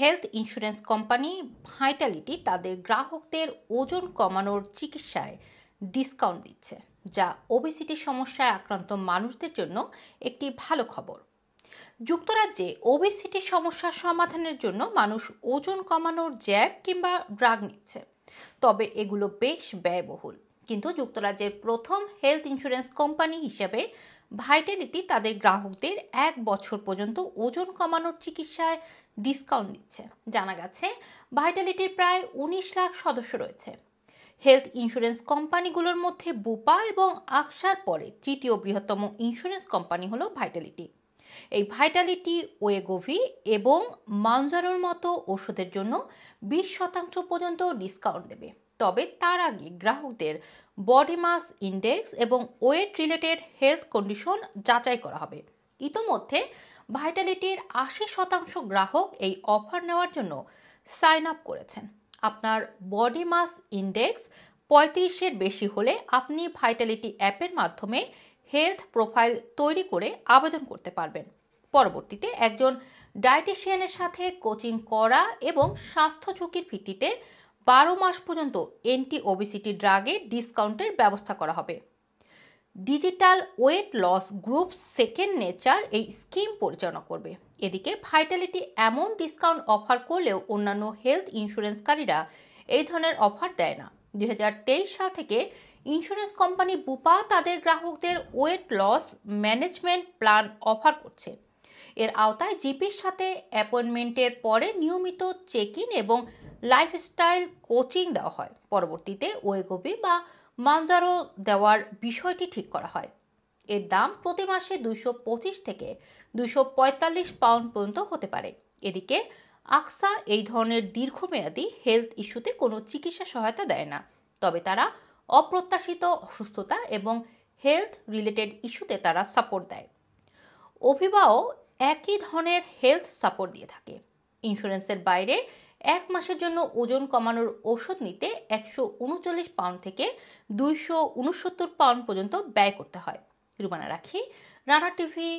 Health insurance company Vitality তাদের গ্রাহকদের ওজন কমানোর চিকিৎসায় ডিসকাউন্ট দিচ্ছে, যা ওবেসিটি সমস্যায় আক্রান্ত মানুষদের জন্য একটি ভালো খবর। যুক্তরাজ্যে ওবেসিটি সমস্যার সমাধানের জন্য মানুষ ওজন কমানোর জ্যাব কিংবা ড্রাগ নিচ্ছে, তবে এগুলো বেশ ব্যয়বহুল। কিন্তু যুক্তরাজ্যের প্রথম হেলথ ইন্স্যুরেন্স কোম্পানি হিসেবে ভাইটালিটি তাদের গ্রাহকদের 1 বছর পর্যন্ত ওজন কমানোর চিকিৎসায় ডিসকাউন্ট দিচ্ছে। জানা গেছে ভাইটালিটির প্রায় 19 লাখ সদস্য রয়েছে। হেলথ ইন্স্যুরেন্স কোম্পানিগুলোর মধ্যে বুপা এবং আকসার পরে তৃতীয় বৃহত্তম ইন্স্যুরেন্স কোম্পানি হলো ভাইটালিটি। এই ভাইটালিটি ওয়েগোভি এবং মানজারোর মতো ওষুধের জন্য 20% পর্যন্ত ডিসকাউন্ট দেবে, তবে তার আগে গ্রাহকদের বডি মাস ইন্ডেক্স এবং ওয়েট রিলেটেড হেলথ কন্ডিশন যাচাই করা হবে। ইতোমধ্যে ভাইটালিটির 80% গ্রাহক এই অফার নেওয়ার জন্য সাইন আপ করেছেন। আপনার বডি মাস ইন্ডেক্স 35-এর বেশি হলে আপনি ভাইটালিটি অ্যাপের মাধ্যমে হেলথ প্রোফাইল তৈরি করে আবেদন করতে পারবেন। পরবর্তীতে একজন ডায়েটিশিয়ানের সাথে কোচিং করা এবং স্বাস্থ্য ঝুঁকির ভিত্তিতে 12 মাস পর্যন্ত অ্যান্টি ওবেসিটি ড্রাগে ডিসকাউন্টের ব্যবস্থা করা হবে। Digital weight loss group Second Nature এই স্কিম পরিচালনা করবে। এদিকে ভাইটালিটি এমন ডিসকাউন্ট অফার করলেও অন্যান্য হেলথ ইন্স্যুরেন্সকারীরা এই ধরনের অফার দেয় না। 2023 সাল থেকে ইন্স্যুরেন্স কোম্পানি বুপা তাদের গ্রাহকদের weight loss management plan offer করছে। এর আওতায় জিপির সাথে অ্যাপয়েন্টমেন্টের পরে নিয়মিত চেক ইন এবং লাইফস্টাইল কোচিং দেওয়া হয়। পরবর্তীতে ওয়েগোভি বা মানজারো দেওয়ার বিষয়টি ঠিক করা হয়। এর দাম প্রতি মাসে 225 থেকে 245 পাউন্ড পর্যন্ত হতে পারে। এদিকে আকসা এই ধরনের দীর্ঘমেয়াদী হেলথ ইস্যুতে কোনো চিকিৎসা সহায়তা দেয় না, তবে তারা অপ্রত্যাশিত অসুস্থতা এবং হেলথ রিলেটেড ইস্যুতে তারা সাপোর্ট দেয়। অভিভাও একই ধরনের হেলথ সাপোর্ট দিয়ে থাকে। ইন্স্যুরেন্সের বাইরে 1 মাসের জন্য ওজন কমানোর ওষুধ নিতে 139 পাউন্ড থেকে 269 পাউন্ড পর্যন্ত ব্যয় করতে হয়। রুমানা রাখি, রানা টিভি।